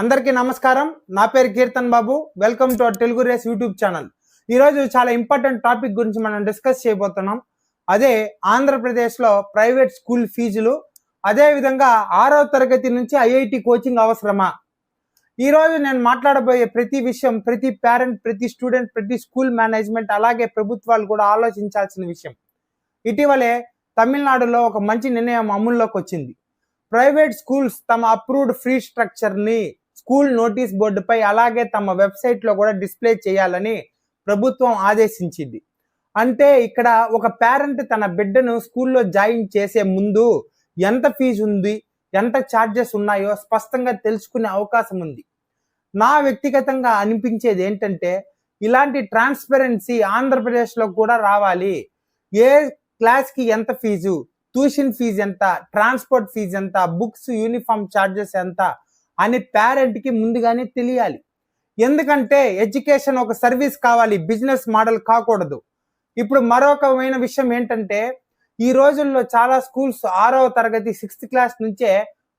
అందరికీ నమస్కారం. నా పేరు Keerthan Babu. Welcome to our Telugu race YouTube channel. ఈరోజు చాలా ఇంపార్టెంట్ టాపిక్ గురించి మనం డిస్కస్ చేయబోతున్నాం. అదే ఆంధ్రప్రదేశ్లో ప్రైవేట్ స్కూల్ ఫీజులు, అదేవిధంగా 6వ తరగతి నుంచి ఐఐటి కోచింగ్ అవసరమా? ఈరోజు నేను మాట్లాడబోయే ప్రతి విషయం ప్రతి పేరెంట్, ప్రతి స్టూడెంట్, ప్రతి స్కూల్ మేనేజ్మెంట్, అలాగే ప్రభుత్వాలు కూడా ఆలోచించాల్సిన విషయం. ఇటీవలే తమిళనాడులో ఒక మంచి నిర్ణయం అమల్లోకి వచ్చింది. ప్రైవేట్ స్కూల్స్ తమ అప్రూవ్డ్ ఫీ స్ట్రక్చర్ని స్కూల్ నోటీస్ బోర్డుపై అలాగే తమ వెబ్సైట్లో కూడా డిస్ప్లే చేయాలని ప్రభుత్వం ఆదేశించింది. అంటే ఇక్కడ ఒక పేరెంట్ తన బిడ్డను స్కూల్లో జాయిన్ చేసే ముందు ఎంత ఫీజు ఉంది, ఎంత ఛార్జెస్ ఉన్నాయో స్పష్టంగా తెలుసుకునే అవకాశం ఉంది. నా వ్యక్తిగతంగా అనిపించేది ఏంటంటే, ఇలాంటి ట్రాన్స్పరెన్సీ ఆంధ్రప్రదేశ్లో కూడా రావాలి. ఏ క్లాస్కి ఎంత ఫీజు, ట్యూషన్ ఫీజు ఎంత, ట్రాన్స్పోర్ట్ ఫీజు ఎంత, బుక్స్ యూనిఫామ్ ఛార్జెస్ ఎంత అని పేరెంట్కి ముందుగానే తెలియాలి. ఎందుకంటే ఎడ్యుకేషన్ ఒక సర్వీస్ కావాలి, బిజినెస్ మోడల్ కాకూడదు. ఇప్పుడు మరొకమైన విషయం ఏంటంటే, ఈ రోజుల్లో చాలా స్కూల్స్ 6వ తరగతి 6th క్లాస్ నుంచే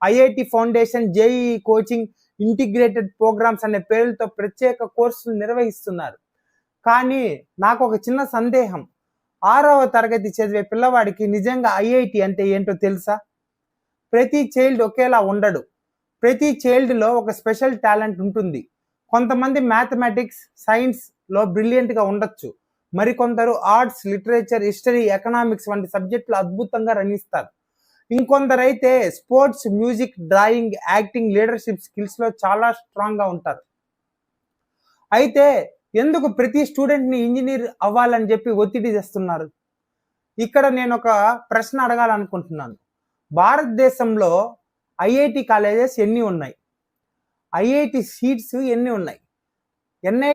IIT foundation, JEE coaching, integrated programs అనే పేర్లతో ప్రత్యేక కోర్సులు నిర్వహిస్తున్నారు. కానీ నాకు ఒక చిన్న సందేహం, 6వ తరగతి చదివే పిల్లవాడికి నిజంగా ఐఐటి అంటే ఏంటో తెలుసా? ప్రతి చైల్డ్ ఒకేలా ఉండడు. ప్రతి చైల్డ్లో ఒక స్పెషల్ టాలెంట్ ఉంటుంది. కొంతమంది మ్యాథమెటిక్స్, సైన్స్లో బ్రిలియంట్గా ఉండొచ్చు. మరికొందరు ఆర్ట్స్, లిటరేచర్, హిస్టరీ, ఎకనామిక్స్ వంటి సబ్జెక్టులు అద్భుతంగా రణిస్తారు. ఇంకొందరైతే sports, music, drawing, acting, leadership స్కిల్స్లో చాలా స్ట్రాంగ్గా ఉంటారు. అయితే ఎందుకు ప్రతి స్టూడెంట్ని ఇంజనీర్ అవ్వాలని చెప్పి ఒత్తిడి తెస్తున్నారు? ఇక్కడ నేను ఒక ప్రశ్న అడగాలనుకుంటున్నాను. భారతదేశంలో ఐఐటి కాలేజెస్ ఎన్ని ఉన్నాయి? ఐఐటి సీట్స్ ఎన్ని ఉన్నాయి?